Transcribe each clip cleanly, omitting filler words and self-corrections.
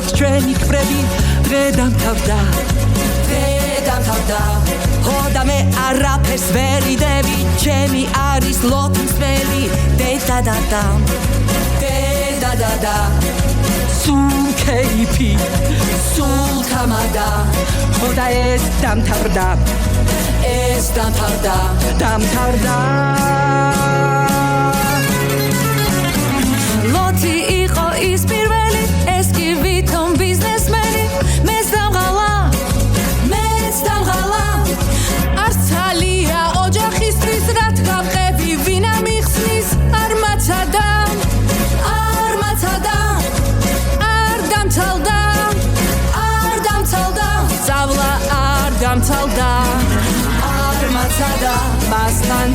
ვეღოთ ჩვენი კვრები დღე დამთავრდა ხოდა მე არაფერს ვერ იდები ჩემი არის ლოთმსველი დედადადა სულ ქეიფი სულ თამადა ხოდა ეს დამთავრდა ლოთი იყო ის პირველი ეს კი ვითომ ბიზნესმენი მეც დამღალა არც ძალია ოჯახისთვის რა თქავყები ვინა მიხსნის არ მაცადა არ დამცალდა სწავლა არ დამცალდა არ მაცადა მასთან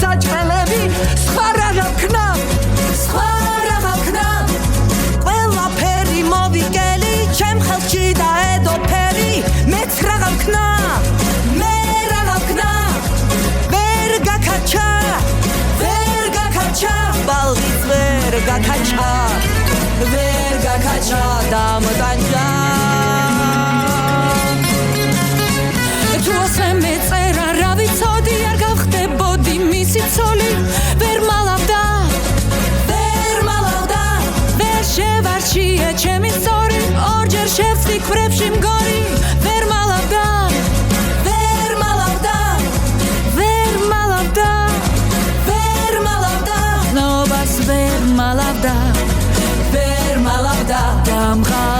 საჭმელები სხვა რა ვქნა ყველაფერი მოვიგელი ჩემ ხელში და ედოფერი მეც რა ვქნა ვერ გაკაჩა ბალღიც ვერ გაკაჩა დამდანჯა თუ ასე მეწერა რა ვიცოდი არ გავხდებოდი მისი ცოლი ვერ მალავდა ვერ შევარჩიე ჩემი სწორი ორჯერ შევსდი ქვრებში მგორი ვერ მალავდა ნობას ვერ მალავდა დამღა